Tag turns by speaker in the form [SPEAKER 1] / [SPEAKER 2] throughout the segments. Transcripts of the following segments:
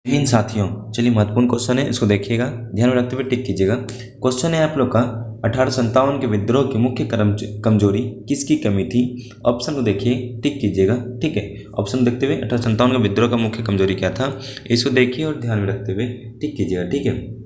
[SPEAKER 1] इन साथियों, चलिए महत्वपूर्ण क्वेश्चन है, इसको देखिएगा, ध्यान में रखते हुए टिक कीजिएगा। क्वेश्चन है आप लोग का 1857 के विद्रोह की मुख्य कमजोरी किसकी कमी थी? ऑप्शन को देखिए, टिक कीजिएगा। ठीक है, ऑप्शन देखते हुए 1857 का विद्रोह का मुख्य कमजोरी क्या था, इसको देखिए और ध्यान में रखते हुए टिक कीजिएगा। ठीक है,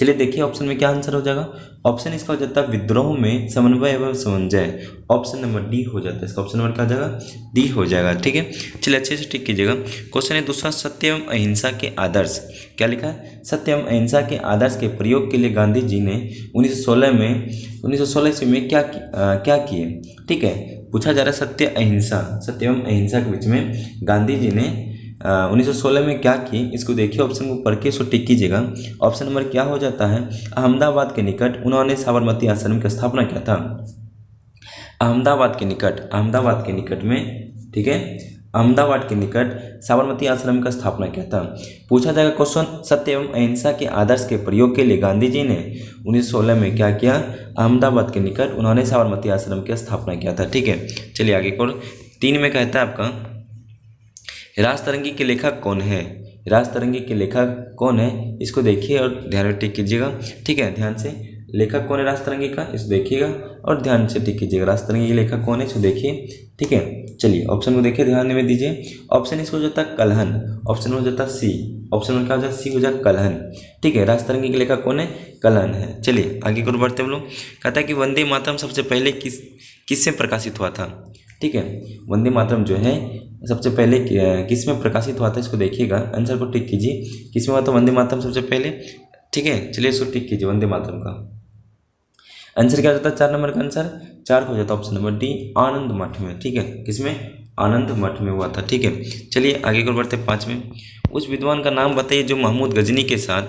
[SPEAKER 1] चलिए देखिए ऑप्शन में क्या आंसर हो जाएगा। ऑप्शन इसका हो जाता है विद्रोह में समन्वय एवं समन्वय। ऑप्शन नंबर डी हो जाता है इसका। ऑप्शन नंबर क्या हो जाएगा? डी हो जाएगा। ठीक है, चलिए अच्छे से टिक कीजिएगा। क्वेश्चन है दूसरा, सत्य एवं अहिंसा के आदर्श। क्या लिखा है? सत्य एवं अहिंसा के आदर्श के प्रयोग के लिए गांधी जी ने 1916 ईस्वी में क्या किए? ठीक है, पूछा जा रहा है सत्य एवं अहिंसा के बीच में गांधी जी ने 1916 में क्या किए, इसको देखिए, ऑप्शन को पढ़ के इसको टिक कीजिएगा। ऑप्शन नंबर क्या हो जाता है? अहमदाबाद के निकट उन्होंने साबरमती आश्रम की स्थापना किया था। अहमदाबाद के निकट में, ठीक है, अहमदाबाद के निकट साबरमती आश्रम का स्थापना किया था। पूछा जाएगा क्वेश्चन, सत्य एवं अहिंसा के आदर्श के प्रयोग के लिए गांधी जी ने 1916 में क्या किया? अहमदाबाद के निकट उन्होंने साबरमती आश्रम की स्थापना किया था। ठीक है, चलिए आगे को 3 में कहता है आपका, राजतरंगी के लेखक कौन है? राजतरंगी के लेखक कौन है, इसको देखिए और ध्यान में टिक कीजिएगा। ठीक है, ध्यान से, लेखक कौन है राजतरंगी का, इसको देखिएगा और ध्यान से टिक कीजिएगा। राजतरंगी के लेखक कौन है, इसको देखिए। ठीक है, चलिए ऑप्शन को देखिए, ध्यान में दीजिए। ऑप्शन इसको हो जाता है कलहन। ऑप्शन हो जाता है सी। ऑप्शन में क्या हो जाता है? सी हो जाता कलहन। ठीक है, राजतरंगी के लेखक कौन है? कलहन है। चलिए आगे को बढ़ते हम लोग। कहता है कि वंदे मातरम सबसे पहले किससे प्रकाशित हुआ था? ठीक है, वंदे मातरम जो है सबसे पहले किस में प्रकाशित हुआ था, इसको देखिएगा, आंसर को टिक कीजिए। किस में हुआ था वंदे मातरम सबसे पहले? ठीक है, चलिए इसको टिक कीजिए। वंदे मातरम का आंसर क्या हो जाता है? 4 नंबर का आंसर 4 हो जाता है ऑप्शन नंबर डी, आनंद मठ में। ठीक है, किसमें? आनंद मठ में हुआ था। ठीक है, चलिए आगे को बढ़ते 5 में। उस विद्वान का नाम बताइए जो महमूद गजनी के साथ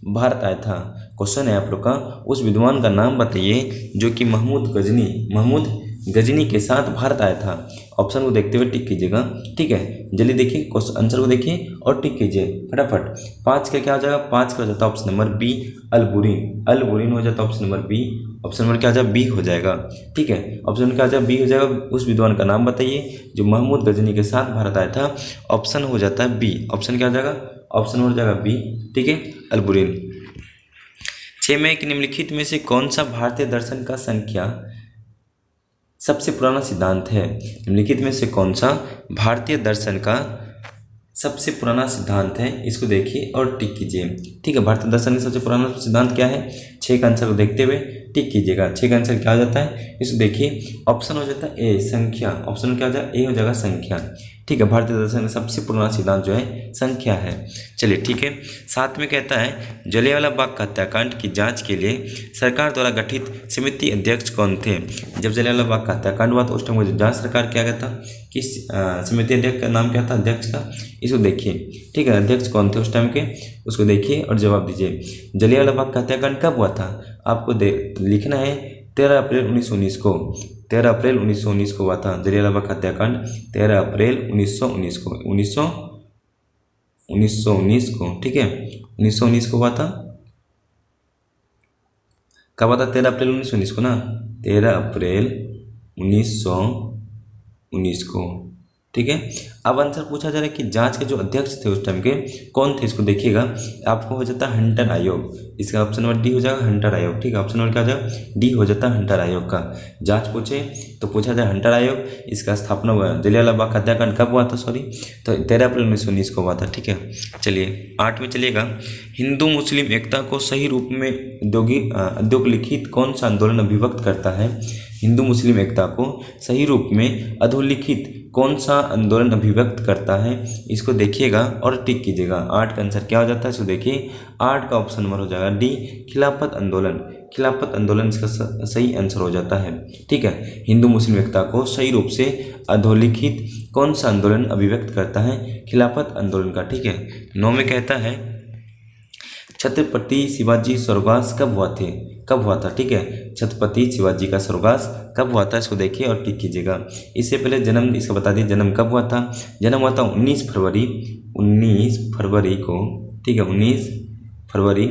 [SPEAKER 1] भारत आया था। क्वेश्चन है आप लोग का, उस विद्वान का नाम बताइए जो कि महमूद गजनी के साथ भारत आया था। ऑप्शन को देखते हुए टिक कीजिएगा। ठीक है, जल्दी देखिए, क्वेश्चन आंसर को देखिए और टिक कीजिए फटाफट। 5 का क्या हो जाएगा? 5 का हो जाता है ऑप्शन नंबर बी, अलबुरीन हो जाता है option number B. Option number क्या हो जाएगा? बी हो जाएगा। ठीक है, ऑप्शन नंबर क्या हो जाएगा? बी हो जाएगा। उस विद्वान का नाम बताइए जो महमूद गजनी के साथ भारत आया था। ऑप्शन हो जाता है बी। ऑप्शन क्या हो जाएगा? ऑप्शन हो जाएगा बी। ठीक है, अलबुरीन। 6 में, एक निम्नलिखित में से कौन सा भारतीय दर्शन का संख्या सबसे पुराना सिद्धांत है? निम्नलिखित में से कौन सा भारतीय दर्शन का सबसे पुराना सिद्धांत है, इसको देखिए और टिक कीजिए। ठीक है, भारतीय दर्शन का सबसे पुराना सिद्धांत क्या है? 6 का आंसर को देखते हुए टिक कीजिएगा। 6 का आंसर क्या हो जाता है, इसको देखिए। ऑप्शन हो जाता है ए, संख्या। ऑप्शन में क्या हो जाएगा? ए हो जाएगा, संख्या। ठीक है, भारतीय दर्शन का सबसे पुराना सिद्धांत जो है संख्या है। चलिए ठीक है, 7 में कहता है जलियांवाला बाग हत्याकांड की जांच के लिए सरकार द्वारा गठित समिति अध्यक्ष कौन थे? जब जलियांवाला बाग का हत्याकांड हुआ तो उस टाइम जांच सरकार किया गया था, किस समिति अध्यक्ष का नाम क्या था अध्यक्ष का, इसको देखिए। ठीक है, अध्यक्ष कौन थे उस टाइम के, उसको देखिए और जवाब दीजिए। जलियांवाला बाग का हत्याकांड कब हुआ था? आपको लिखना है 13 अप्रैल 1919 को। 13 अप्रैल 1919 को हुआ था जलियांवाला बाग हत्याकांड। 13 अप्रैल 1919 को, 1919 को। ठीक है, 1919 को हुआ था। कब हुआ था? 13 अप्रैल 1919 को ना, 13 अप्रैल 1919 को। ठीक है, अब आंसर पूछा जा रहा है कि जांच के जो अध्यक्ष थे उस टाइम के कौन थे, इसको देखिएगा। आपको हो जाता है हंटर आयोग। इसका ऑप्शन नंबर डी हो जाएगा, हंटर आयोग। ठीक है, ऑप्शन नंबर क्या हो जाएगा? डी हो जाता है हंटर आयोग का। जांच पूछे तो पूछा जाए हंटर आयोग, इसका स्थापना हुआ जलियांवाला बाग हत्याकांड कब हुआ था? तो 13 अप्रैल 1919 को हुआ था। ठीक है, चलिए 8 में चलिएगा। हिंदू मुस्लिम एकता को सही रूप में अधोलिखित कौन सा आंदोलन अभिव्यक्त करता है? हिंदू मुस्लिम एकता को सही रूप में अधोलिखित कौन सा आंदोलन अभिव्यक्त करता है, इसको देखिएगा और टिक कीजिएगा। 8 का आंसर क्या हो जाता है, इसको देखिए। 8 का ऑप्शन नंबर हो जाएगा डी, खिलाफत आंदोलन। खिलाफत आंदोलन इसका सही आंसर हो जाता है। ठीक है, हिंदू मुस्लिम एकता को सही रूप से अधोलिखित कौन सा आंदोलन अभिव्यक्त करता है? खिलाफत आंदोलन का। ठीक है, 9 में कहता है छत्रपति शिवाजी स्वर्गवास कब हुआ था? ठीक है, छत्रपति शिवाजी का स्वर्गवास कब हुआ था, इसको देखिए और टिक कीजिएगा। इससे पहले जन्म इसका बता दिए, जन्म कब हुआ था? जन्म हुआ था 19 फरवरी को। ठीक है, 19 फरवरी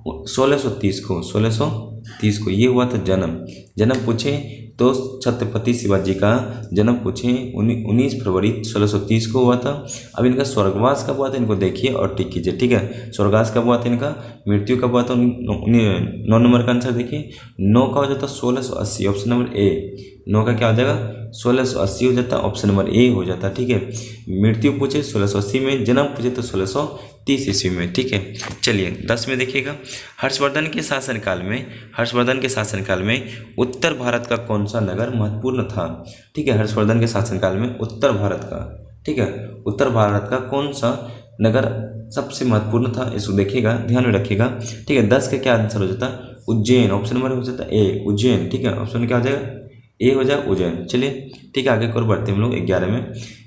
[SPEAKER 1] 1630 को, 1630 को ये हुआ था जन्म। जन्म पूछे तो छत्रपति शिवाजी का जन्म पूछे 19 फरवरी 1630 को हुआ था। अब इनका स्वर्गवास कब हुआ था, इनको देखिए और टिक कीजिए, ठीक है। स्वर्गवास कब हुआ था इनका, मृत्यु कब हुआ था, 9 नंबर का आंसर देखिए। 9 का हो जाता 1680, ऑप्शन नंबर ए। 9 का क्या हो जाएगा, 1680 हो जाता, ऑप्शन नंबर ए हो जाता, ठीक है। मृत्यु पूछे 1680 में, जन्म पूछे तो 1630 ईस्वी में, ठीक है। चलिए 10 में देखिएगा, हर्षवर्धन के शासनकाल में उत्तर भारत का कौन सा नगर महत्वपूर्ण था, ठीक है। हर्षवर्धन के शासनकाल में उत्तर भारत का, ठीक है, उत्तर भारत का कौन सा नगर सबसे महत्वपूर्ण था, इसको देखिएगा, ध्यान में रखिएगा, ठीक है। 10 का क्या आंसर हो जाता, उज्जैन, ऑप्शन नंबर हो जाता ए, उज्जैन, ठीक है। ऑप्शन क्या हो जाएगा, ए हो जाए उज्जैन। चलिए ठीक है, आगे की ओर बढ़ते हैं हम लोग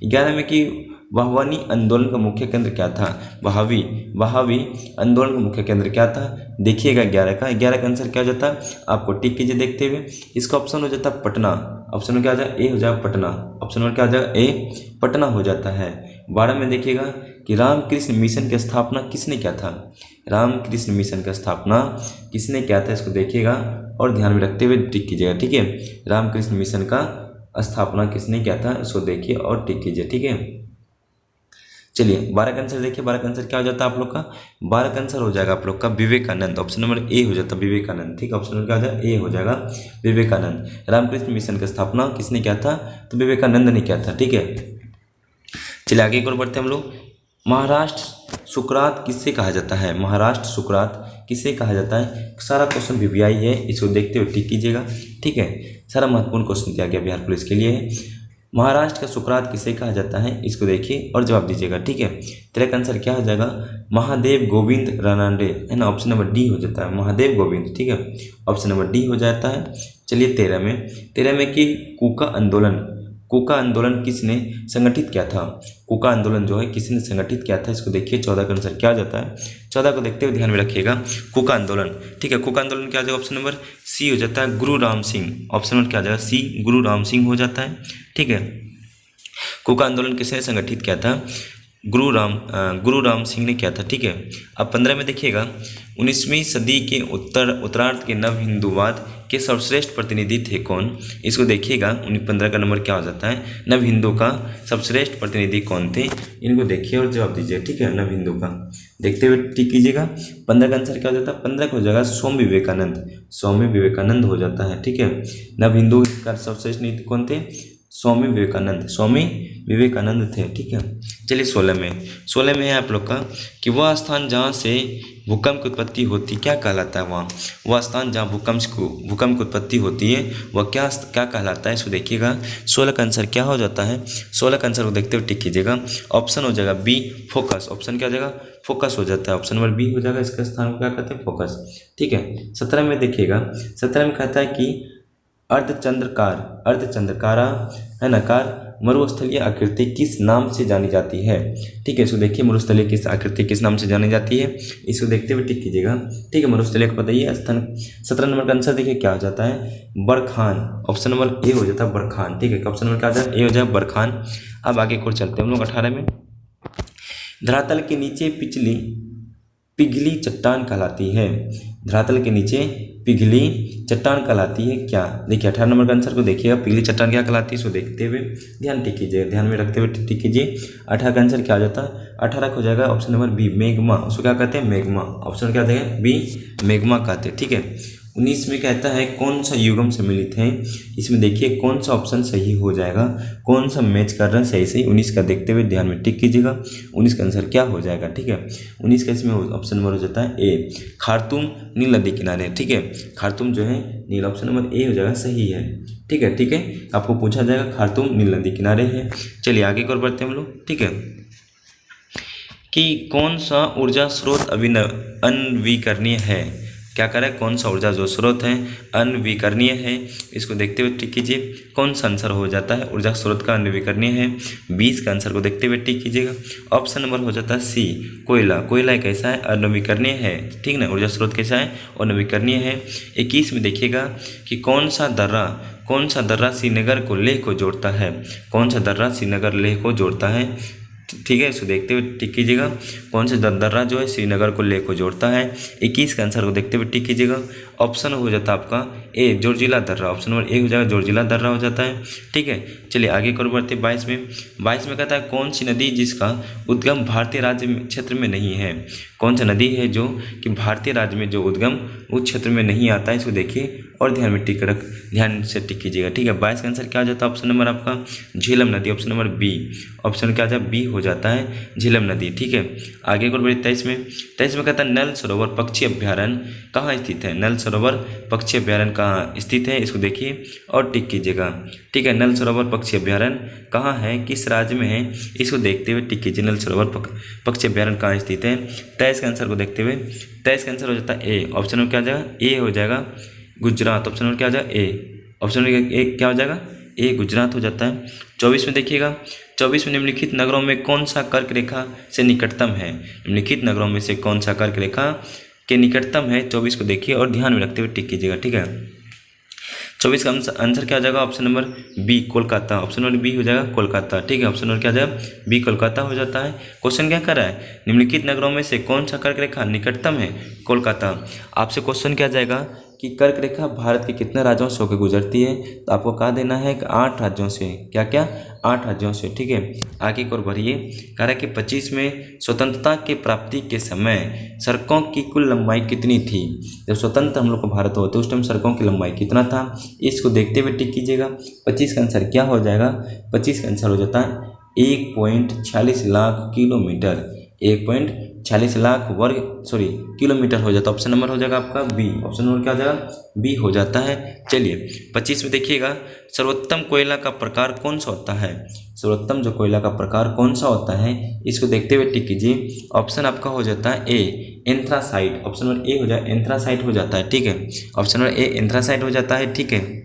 [SPEAKER 1] 11 में कि वाहवानी आंदोलन का मुख्य केंद्र क्या था, वहावी आंदोलन का मुख्य केंद्र क्या था, देखिएगा 11 का आंसर क्या हो जाता है, आपको टिक कीजिए देखते हुए। इसका ऑप्शन हो जाता है पटना, ऑप्शन में क्या हो जाए, ए हो जाए पटना, ऑप्शन में क्या हो जाएगा, ए पटना हो जाता है। 12 में देखिएगा कि रामकृष्ण मिशन की स्थापना किसने किया था, रामकृष्ण मिशन का स्थापना किसने किया था, इसको देखिएगा और ध्यान में रखते हुए टिक कीजिएगा, ठीक है। रामकृष्ण मिशन का स्थापना किसने किया था, इसको देखिए और टिक कीजिए, ठीक है। चलिए 12 का आंसर देखिए, 12 का आंसर क्या हो जाता है आप लोग का, 12 का आंसर हो जाएगा आप लोग का विवेकानंद, ऑप्शन नंबर ए हो जाता है विवेकानंद, ठीक है। ऑप्शन नंबर क्या हो जाएगा, ए हो जाएगा विवेकानंद। रामकृष्ण मिशन की स्थापना किसने किया था, तो विवेकानंद ने किया था, ठीक है। चलिए आगे एक और बढ़ते हैं हम लोग। महाराष्ट्र सुकरात किससे कहा जाता है, महाराष्ट्र सुकरात किससे कहा जाता है, सारा क्वेश्चन वीवीआई है, इसको देखते हुए टिक कीजिएगा, ठीक है। सारा महत्वपूर्ण क्वेश्चन दिया गया बिहार पुलिस के लिए है। महाराष्ट्र का सुकरात किसे कहा जाता है, इसको देखिए और जवाब दीजिएगा, ठीक है। तेरा का आंसर क्या हो जाएगा, महादेव गोविंद रानडे, है ना, ऑप्शन नंबर डी हो जाता है, महादेव गोविंद, ठीक है। ऑप्शन नंबर डी हो जाता है। चलिए 13 में कि कूका आंदोलन किसने संगठित किया था, कूका आंदोलन जो है किसने संगठित किया था, इसको देखिए। 14 का आंसर क्या हो जाता है, 14 को देखते हुए ध्यान में रखिएगा, कूका आंदोलन, ठीक है। कूका आंदोलन क्या हो जाएगा, ऑप्शन नंबर सी हो जाता है, गुरु राम सिंह, ऑप्शन नंबर क्या हो जाएगा, सी गुरु राम सिंह हो जाता है, ठीक है। कूका आंदोलन किसने संगठित किया था, गुरु राम सिंह ने किया था, ठीक है। अब 15 में देखिएगा, 19वीं सदी के उत्तरार्ध के नव हिंदूवाद के सर्वश्रेष्ठ प्रतिनिधि थे कौन, इसको देखिएगा। 15 का नंबर क्या हो जाता है, नव हिंदू का सर्वश्रेष्ठ प्रतिनिधि कौन थे, इनको देखिए और जवाब दीजिए, ठीक है। नव हिंदू का देखते हुए टिक कीजिएगा। 15 का आंसर क्या हो जाता है, 15 का हो जाएगा स्वामी विवेकानंद हो जाता है, ठीक है। नव हिंदू का सर्वश्रेष्ठ नीति कौन थे, स्वामी विवेकानंद थे, ठीक है। चलिए 16 में है आप लोग का कि वह स्थान जहाँ से भूकंप की उत्पत्ति होती क्या कहलाता है, वह स्थान जहाँ भूकंप की उत्पत्ति होती है वह क्या कहलाता है, इसको देखिएगा। 16 का आंसर क्या हो जाता है, 16 का आंसर को देखते हुए टिक कीजिएगा। ऑप्शन हो जाएगा बी फोकस, ऑप्शन क्या हो जाएगा, फोकस हो जाता है, ऑप्शन नंबर बी हो जाएगा, इसका स्थान को क्या कहते हैं, फोकस, ठीक है। 17 में देखिएगा, 17 में कहता है कि अर्धचंद्रकारा है नकार मरुस्थलीय आकृति किस नाम से जानी जाती है, ठीक है। इसको देखिए, मरुस्थलीय किस आकृति किस नाम से जानी जाती है, इसको देखते हुए टिक कीजिएगा, ठीक है। मरुस्थलीय को बताइए स्थान। 17 नंबर का आंसर देखिए क्या हो जाता है, बरखान, ऑप्शन नंबर ए हो जाता है बरखान, ठीक है। ऑप्शन नंबर क्या हो जाए, ए हो जाए बरखान। अब आगे को चलते हैं हम लोग 18 में। धरातल के नीचे पिघली चट्टान कहलाती है, धरातल के नीचे पिघली चट्टान कहलाती है क्या, देखिए 18 नंबर का आंसर को देखिएगा, पिघली चट्टान क्या कहलाती है, इसको देखते हुए ध्यान में रखते हुए टिक कीजिए। 18 का आंसर क्या हो जाता है, 18 हो जाएगा ऑप्शन नंबर बी मैग्मा, उसको क्या कहते हैं, मैग्मा, ऑप्शन क्या देंगे, बी मैग्मा कहते हैं, ठीक है। 19 में कहता है कौन सा युगम सम्मिलित है, इसमें देखिए कौन सा ऑप्शन सही हो जाएगा, कौन सा मैच कर रहा है सही 19 का देखते हुए ध्यान में टिक कीजिएगा। 19 का आंसर क्या हो जाएगा, ठीक है। 19 का इसमें ऑप्शन नंबर हो जाता है ए खार्तूम नील नदी किनारे, ठीक है। खार्तूम जो है नील, ऑप्शन नंबर ए हो जाएगा, सही है, ठीक है। आपको पूछा जाएगा खार्तूम नील नदी किनारे है। चलिए आगे और बढ़ते हैं हम लोग, ठीक है। कि कौन सा ऊर्जा स्रोत अनवीकरणीय है, क्या करें, कौन सा ऊर्जा जो स्रोत है अनवीकरणीय है, इसको देखते हुए टिक कीजिए। कौन सा आंसर हो जाता है ऊर्जा स्रोत का अनवीकरणीय है, 20 का आंसर को देखते हुए टिक कीजिएगा। ऑप्शन नंबर हो जाता है सी कोयला कैसा है, अनवीकरणीय है, ठीक ना, ऊर्जा स्रोत कैसा है, अनवीकरणीय है। 21 में देखिएगा कि कौन सा दर्रा श्रीनगर को लेह को जोड़ता है, कौन सा दर्रा श्रीनगर लेह को जोड़ता है, ठीक है, इसको देखते हुए टिक कीजिएगा। कौन सा दर्रा जो है श्रीनगर को लेह को जोड़ता है। 21 का आंसर को देखते हुए टिक कीजिएगा। ऑप्शन हो जाता है आपका ए जोजिला दर्रा, ऑप्शन नंबर ए हो जाएगा, जोजिला दर्रा हो जाता है। ठीक है, चलिए आगे कर बढ़ते 22 में। 22 में कहता है कौन सी नदी जिसका उद्गम भारतीय राज्य क्षेत्र में नहीं है। कौन सा नदी है जो कि भारतीय राज्य में जो उद्गम उस क्षेत्र में नहीं आता है, इसको देखिए और ध्यान से टिक कीजिएगा। ठीक है, 22 का आंसर क्या हो जाता है, ऑप्शन नंबर आपका झेलम नदी, ऑप्शन नंबर बी, ऑप्शन क्या हो जाता है बी हो जाता है झेलम नदी। ठीक है, आगे को बढ़े 23 में। 23 में कहता है नल सरोवर पक्षी अभ्यारण्य कहाँ स्थित है। नल सरोवर पक्षी अभ्यारण्य कहाँ स्थित है, इसको देखिए और टिक कीजिएगा। ठीक है, नल सरोवर पक्षी अभ्यारण्य कहाँ है, किस राज्य में है, इसको देखते हुए टिक कीजिए। नल सरोवर पक्षी अभ्यारण्य कहाँ स्थित है। 23 के आंसर को देखते हुए 23 का आंसर हो जाता है ए, ऑप्शन में क्या हो जाएगा ए हो जाएगा गुजरात, ऑप्शन में क्या हो जाएगा ए, ऑप्शन में ए क्या हो जाएगा ए गुजरात हो जाता है। 24 में देखिएगा, 24 में निम्नलिखित नगरों में कौन सा कर्क रेखा से निकटतम है। निम्नलिखित नगरों में से कौन सा कर्क रेखा के निकटतम है, 24 को देखिए और ध्यान में रखते हुए टिक कीजिएगा। ठीक है, 24 का आंसर क्या हो जाएगा, option number B Kolkata, option number B हो जाएगा कोलकाता। ठीक है, ऑप्शन नंबर क्या हो जाएगा बी कोलकाता हो जाता है। क्वेश्चन क्या कर रहा है, निम्नलिखित नगरों में से कौन सा कर्क रेखा निकटतम है, कोलकाता। आपसे क्वेश्चन क्या जाएगा कि कर्क रेखा भारत के कितने राज्यों से होकर गुजरती है, तो आपको कहा देना है कि 8 राज्यों से। क्या क्या 8 राज्यों से। ठीक है, आगे की ओर बढ़िए। कह रहा है कि 25 में स्वतंत्रता के प्राप्ति के समय सड़कों की कुल लंबाई कितनी थी। जब स्वतंत्र हम लोग को भारत हुआ तो उस टाइम सड़कों की लंबाई कितना था, इसको देखते हुए टिक कीजिएगा। 25 का आंसर क्या हो जाएगा, 25 का आंसर हो जाता है 1.46 लाख किलोमीटर, 1.46 लाख किलोमीटर हो जाता है। ऑप्शन नंबर हो जाएगा आपका बी, ऑप्शन नंबर क्या हो जाएगा बी हो जाता है। चलिए 25 में देखिएगा, सर्वोत्तम कोयला का प्रकार कौन सा होता है। सर्वोत्तम जो कोयला का प्रकार कौन सा होता है, इसको देखते हुए टिक कीजिए। ऑप्शन आपका हो जाता है ए एंथ्रासाइट, ऑप्शन नंबर ए हो जाए एंथ्रासाइट हो जाता है। ठीक है, ऑप्शन नंबर ए एंथ्रासाइट हो जाता है। ठीक है,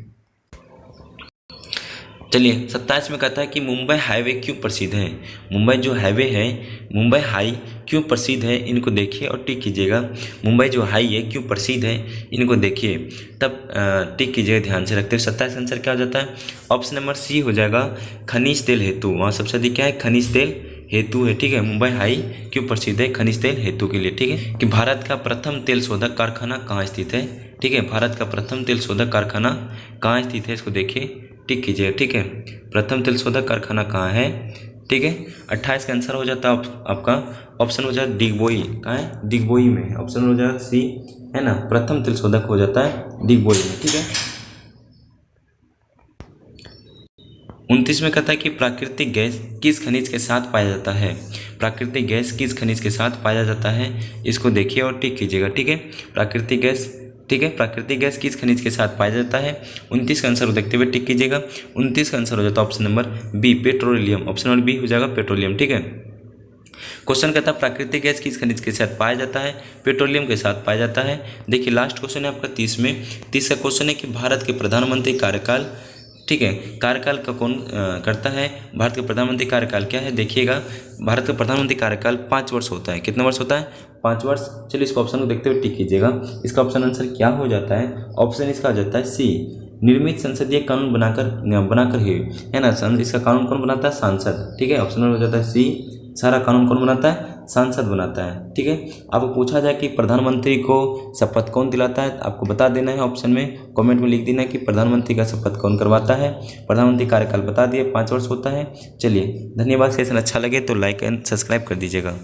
[SPEAKER 1] चलिए 27 में कहता है कि मुंबई हाईवे क्यों प्रसिद्ध है। मुंबई जो हाईवे है, मुंबई हाई क्यों प्रसिद्ध है, इनको देखिए और टिक कीजिएगा। मुंबई जो हाई है क्यों प्रसिद्ध है, इनको देखिए तब टिक कीजिएगा ध्यान से रखते हुए। 27 आंसर क्या हो जाता है, ऑप्शन नंबर सी हो जाएगा खनिज तेल हेतु। वहाँ सबसे अधिक क्या है, खनिज तेल हेतु है। ठीक है, मुंबई हाई क्यों प्रसिद्ध है, खनिज तेल हेतु के लिए। ठीक है, कि भारत का प्रथम तेल शोधक कारखाना कहाँ स्थित है। ठीक है, भारत का प्रथम तेल शोधक कारखाना कहाँ स्थित है, इसको देखिए टिक कीजिए। ठीक है, प्रथम तेल शोधक कारखाना कहाँ है। ठीक है, 28 का आंसर हो जाता है आपका ऑप्शन हो जाता है डिगबोई। कहाँ है, डिगबोई में, ऑप्शन हो जाएगा सी है ना, प्रथम तेल शोधक हो जाता है डिगबोई में। ठीक है, 29 में कहता है कि प्राकृतिक गैस किस खनिज के साथ पाया जाता है। प्राकृतिक गैस किस खनिज के साथ पाया जाता है, इसको देखिए और टिक कीजिएगा। ठीक है, प्राकृतिक गैस, ठीक है, प्राकृतिक गैस किस खनिज के साथ पाया जाता है। 29 का आंसर को देखते हुए टिक कीजिएगा। 29 का आंसर हो जाता है option number B petroleum, option number B हो जाएगा पेट्रोलियम। ठीक है, क्वेश्चन कहता है प्राकृतिक गैस किस खनिज के साथ पाया जाता है, पेट्रोलियम के साथ पाया जाता है। देखिए लास्ट क्वेश्चन है आपका 30 में। 30 का क्वेश्चन है कि भारत के प्रधानमंत्री कार्यकाल, ठीक है, कार्यकाल का कौन करता है। भारत के प्रधानमंत्री कार्यकाल क्या है, देखिएगा भारत का प्रधानमंत्री कार्यकाल 5 वर्ष होता है। कितना वर्ष होता है, 5 वर्ष। चलिए इसको ऑप्शन को देखते हुए टिक कीजिएगा। इसका ऑप्शन आंसर क्या हो जाता है, ऑप्शन इसका आ जाता है सी निर्मित संसदीय कानून बनाकर ही है ना। इसका कानून कौन बनाता है, सांसद। ठीक है, ऑप्शन हो जाता है सी सारा कानून कौन बनाता है, सांसद बनाता है। ठीक है, आपको पूछा जाए कि प्रधानमंत्री को शपथ कौन दिलाता है, आपको बता देना है, ऑप्शन में कमेंट में लिख देना है कि प्रधानमंत्री का शपथ कौन करवाता है। प्रधानमंत्री कार्यकाल बता दिए 5 वर्ष होता है। चलिए धन्यवाद, सेशन अच्छा लगे तो लाइक एंड सब्सक्राइब कर दीजिएगा।